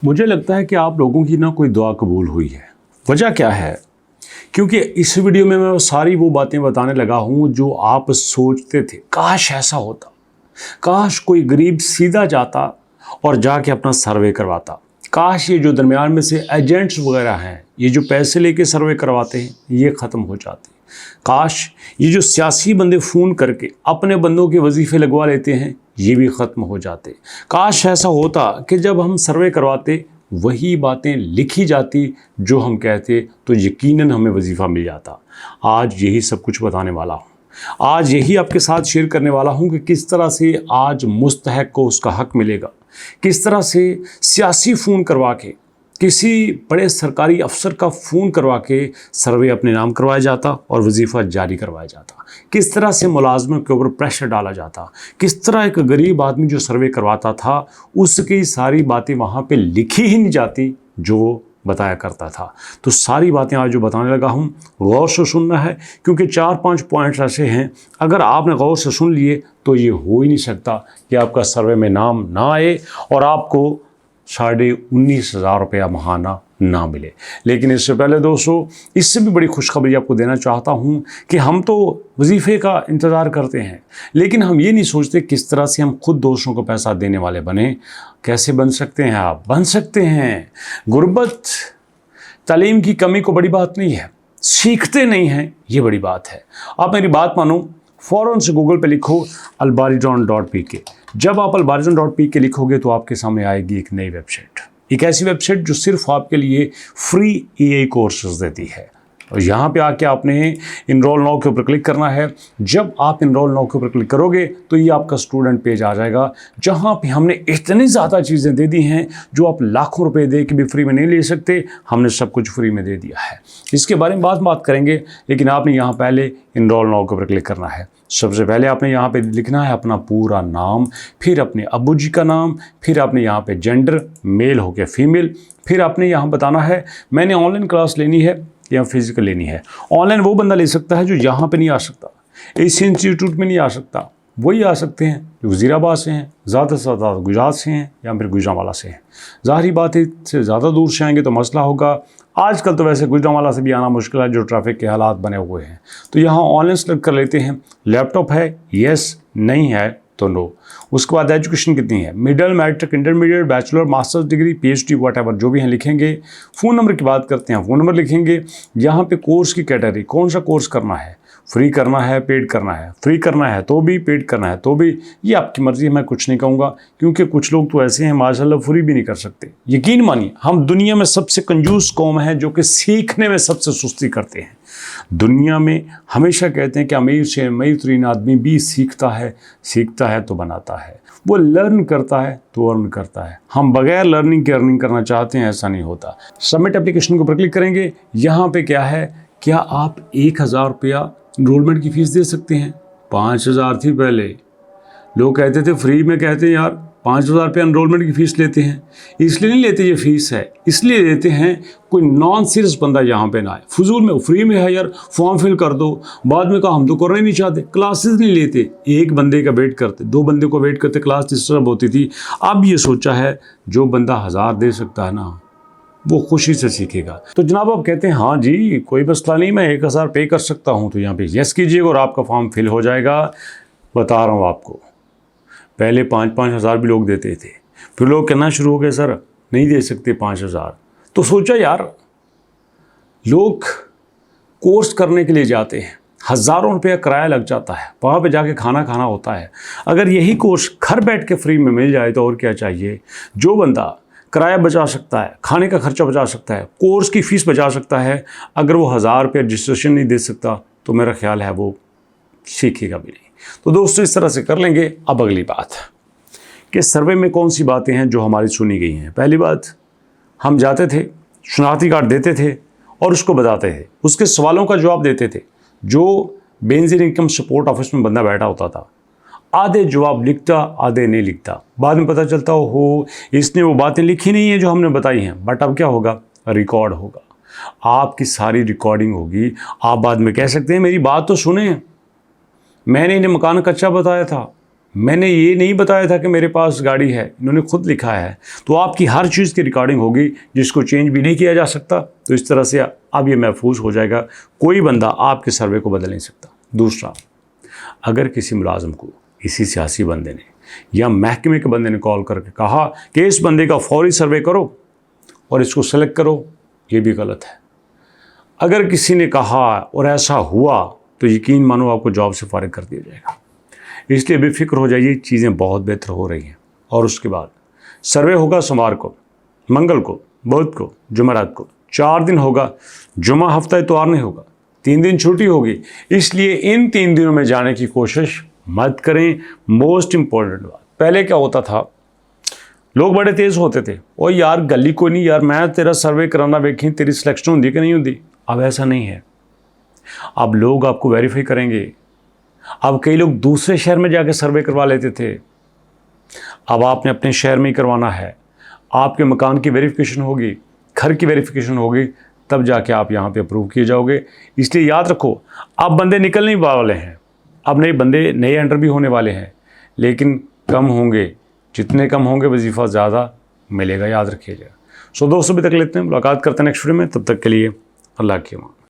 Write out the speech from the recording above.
मुझे लगता है कि आप लोगों की ना कोई दुआ कबूल हुई है। वजह क्या है? क्योंकि इस वीडियो में मैं सारी वो बातें बताने लगा हूँ जो आप सोचते थे काश ऐसा होता, काश कोई गरीब सीधा जाता और जाके अपना सर्वे करवाता, काश ये जो दरमियान में से एजेंट्स वगैरह हैं, ये जो पैसे लेके सर्वे करवाते हैं, ये ख़त्म हो जाते। काश ये जो सियासी बंदे फ़ोन करके अपने बंदों के वजीफ़े लगवा लेते हैं, ये भी ख़त्म हो जाते। काश ऐसा होता कि जब हम सर्वे करवाते वही बातें लिखी जाती जो हम कहते, तो यकीनन हमें वजीफ़ा मिल जाता। आज यही सब कुछ बताने वाला हूँ। आज यही आपके साथ शेयर करने वाला हूँ कि किस तरह से आज मुस्तहक को उसका हक मिलेगा, किस तरह से सियासी फ़ोन करवा के, किसी बड़े सरकारी अफसर का फ़ोन करवा के सर्वे अपने नाम करवाया जाता और वजीफ़ा जारी करवाया जाता, किस तरह से मुलाजमों के ऊपर प्रेशर डाला जाता, किस तरह एक गरीब आदमी जो सर्वे करवाता था उसकी सारी बातें वहाँ पे लिखी ही नहीं जाती जो वो बताया करता था। तो सारी बातें आज जो बताने लगा हूँ गौर से सुनना है, क्योंकि 4-5 पॉइंट्स ऐसे हैं अगर आपने गौर से सुन लिए तो ये हो ही नहीं सकता कि आपका सर्वे में नाम ना आए और आपको 19,500 रुपया महाना ना मिले। लेकिन इससे पहले दोस्तों, इससे भी बड़ी खुशखबरी आपको देना चाहता हूँ कि हम तो वजीफ़े का इंतज़ार करते हैं, लेकिन हम ये नहीं सोचते किस तरह से हम खुद दोस्तों को पैसा देने वाले बने। कैसे बन सकते हैं आप? बन सकते हैं। गुर्बत, तालीम की कमी को बड़ी बात नहीं है, सीखते नहीं हैं ये बड़ी बात है। आप मेरी बात मानो, फ़ौरन से गूगल पे लिखो albarizon.pk। जब आप albarizon.pk लिखोगे तो आपके सामने आएगी एक नई वेबसाइट, एक ऐसी वेबसाइट जो सिर्फ आपके लिए फ्री EA कोर्सेज देती है। और यहाँ पे आके आपने इनरोल नाउ के ऊपर क्लिक करना है। जब आप इनरोल नाउ के ऊपर क्लिक करोगे तो ये आपका स्टूडेंट पेज आ जाएगा, जहाँ पे हमने इतनी ज़्यादा चीज़ें दे दी हैं जो आप लाखों रुपए दे के भी फ्री में नहीं ले सकते। हमने सब कुछ फ्री में दे दिया है। इसके बारे में बात करेंगे, लेकिन आपने यहाँ पहले इनरोल नाउ के ऊपर क्लिक करना है। सबसे पहले आपने यहाँ पे लिखना है अपना पूरा नाम, फिर अपने अब्बू जी का नाम, फिर आपने यहाँ पे जेंडर मेल हो के फीमेल, फिर आपने यहाँ बताना है मैंने ऑनलाइन क्लास लेनी है या फिजिकल लेनी है। ऑनलाइन वो बंदा ले सकता है जो यहाँ पे नहीं आ सकता, इस इंस्टीट्यूट में नहीं आ सकता। वही आ सकते हैं जो वज़ीराबाद से हैं, ज़्यादा से ज़्यादा गुजरात से हैं या फिर गुजरांवाला से हैं। ज़ाहिर बात है इससे ज़्यादा दूर से आएंगे तो मसला होगा। आजकल तो वैसे गुजरांवाला से भी आना मुश्किल है जो ट्रैफिक के हालात बने हुए हैं। तो यहाँ ऑनलाइन सेलेक्ट कर लेते हैं। लैपटॉप है यस, नहीं है तो नो। उसके बाद एजुकेशन कितनी है, middle, matric, intermediate, bachelor, masters degree, PhD, whatever जो भी हैं लिखेंगे। फ़ोन नंबर की बात करते हैं, फ़ोन नंबर लिखेंगे। यहाँ पे कोर्स की कैटेगरी, कौन सा कोर्स करना है, फ्री करना है, पेड करना है, फ्री करना है तो भी, पेड करना है तो भी, ये आपकी मर्ज़ी है। मैं कुछ नहीं कहूँगा क्योंकि कुछ लोग तो ऐसे हैं माशाल्लाह फ्री भी नहीं कर सकते। यकीन मानिए हम दुनिया में सबसे कंजूस कौम है जो कि सीखने में सबसे सुस्ती करते हैं। दुनिया में हमेशा कहते हैं कि अमीर से अमीर तरीन आदमी भी सीखता है तो बनाता है। वो लर्न करता है तो अर्न करता है। हम बगैर लर्निंग के अर्निंग करना चाहते हैं, ऐसा नहीं होता। सबमिट एप्लीकेशन के ऊपर क्लिक करेंगे। यहाँ पे क्या है, क्या आप 1,000 रुपया इनरोलमेंट की फ़ीस दे सकते हैं? 5,000 थी पहले। लोग कहते थे फ्री में, कहते हैं यार 5,000 रुपये इनरोलमेंट की फ़ीस लेते हैं। इसलिए नहीं लेते ये फ़ीस है, इसलिए लेते हैं कोई नॉन सीरियस बंदा यहाँ पे ना आए। फजूल में फ्री में है यार, फॉर्म फिल कर दो। बाद में कहा हम तो करना ही नहीं चाहते। क्लासेस नहीं लेते, एक बंदे का वेट करते, 2 बंदे को वेट करते, क्लास डिस्टर्ब होती थी। अब ये सोचा है जो बंदा 1,000 दे सकता है ना वो खुशी से सीखेगा। तो जनाब आप कहते हैं हाँ जी कोई मसला नहीं, मैं 1,000 पे कर सकता हूँ, तो यहाँ पे यस कीजिएगा और आपका फॉर्म फिल हो जाएगा। बता रहा हूँ आपको, पहले 5-5 हज़ार भी लोग देते थे, फिर लोग कहना शुरू हो गए सर नहीं दे सकते 5,000। तो सोचा यार लोग कोर्स करने के लिए जाते हैं, हज़ारों रुपया किराया लग जाता है, वहाँ पे जाके खाना खाना होता है। अगर यही कोर्स घर बैठ के फ्री में मिल जाए तो और क्या चाहिए। जो बंदा किराया बचा सकता है, खाने का खर्चा बचा सकता है, कोर्स की फ़ीस बचा सकता है, अगर वो 1,000 रुपया रजिस्ट्रेशन नहीं दे सकता तो मेरा ख्याल है वो सीखेगा भी नहीं। तो दोस्तों इस तरह से कर लेंगे। अब अगली बात कि सर्वे में कौन सी बातें हैं जो हमारी सुनी गई हैं। पहली बात, हम जाते थे, शनाख्ती कार्ड देते थे और उसको बताते थे, उसके सवालों का जवाब देते थे। जो बेनज़ीर इनकम सपोर्ट ऑफिस में बंदा बैठा होता था, आधे जवाब लिखता, आधे नहीं लिखता। बाद में पता चलता हो इसने वो बातें लिखी नहीं है जो हमने बताई हैं। बट अब क्या होगा, रिकॉर्ड होगा, आपकी सारी रिकॉर्डिंग होगी। आप बाद में कह सकते हैं मेरी बात तो सुने, मैंने इन्हें मकान कच्चा बताया था, मैंने ये नहीं बताया था कि मेरे पास गाड़ी है, इन्होंने खुद लिखा है। तो आपकी हर चीज़ की रिकॉर्डिंग होगी जिसको चेंज भी नहीं किया जा सकता। तो इस तरह से अब ये महफूज हो जाएगा, कोई बंदा आपके सर्वे को बदल नहीं सकता। दूसरा, अगर किसी मुलाजिम को किसी सियासी बंदे ने या महकमे के बंदे ने कॉल करके कहा कि इस बंदे का फौरी सर्वे करो और इसको सेलेक्ट करो, ये भी गलत है। अगर किसी ने कहा और ऐसा हुआ तो यकीन मानो आपको जॉब से फारिग कर दिया जाएगा। इसलिए बेफिक्र हो जाइए, चीज़ें बहुत बेहतर हो रही हैं। और उसके बाद सर्वे होगा सोमवार को, मंगल को, बुध को, जुमेरात को, 4 दिन होगा। जुमा हफ्ता इतवार नहीं होगा, 3 दिन छुट्टी होगी। इसलिए इन 3 दिनों में जाने की कोशिश मत करें। मोस्ट इम्पोर्टेंट बात, पहले क्या होता था, लोग बड़े तेज़ होते थे, ओ यार गली को नहीं यार, मैं तेरा सर्वे कराना वेखी तेरी सिलेक्शन होती कि नहीं होती। अब ऐसा नहीं है, अब लोग आपको वेरीफाई करेंगे। अब कई लोग दूसरे शहर में जाकर सर्वे करवा लेते थे, अब आपने अपने शहर में ही करवाना है। आपके मकान की वेरिफिकेशन होगी, घर की वेरिफिकेशन होगी, तब जाके आप यहाँ पे अप्रूव किए जाओगे। इसलिए याद रखो, अब बंदे निकलने वाले हैं, अब नए बंदे नए एंटर भी होने वाले हैं, लेकिन कम होंगे। जितने कम होंगे वजीफ़ा ज़्यादा मिलेगा, याद रखिएगा। सो दोस्तों, अभी तक लेते हैं, मुलाकात करते हैं नेक्स्ट वीडियो में। तब तक के लिए अल्लाह की अमान।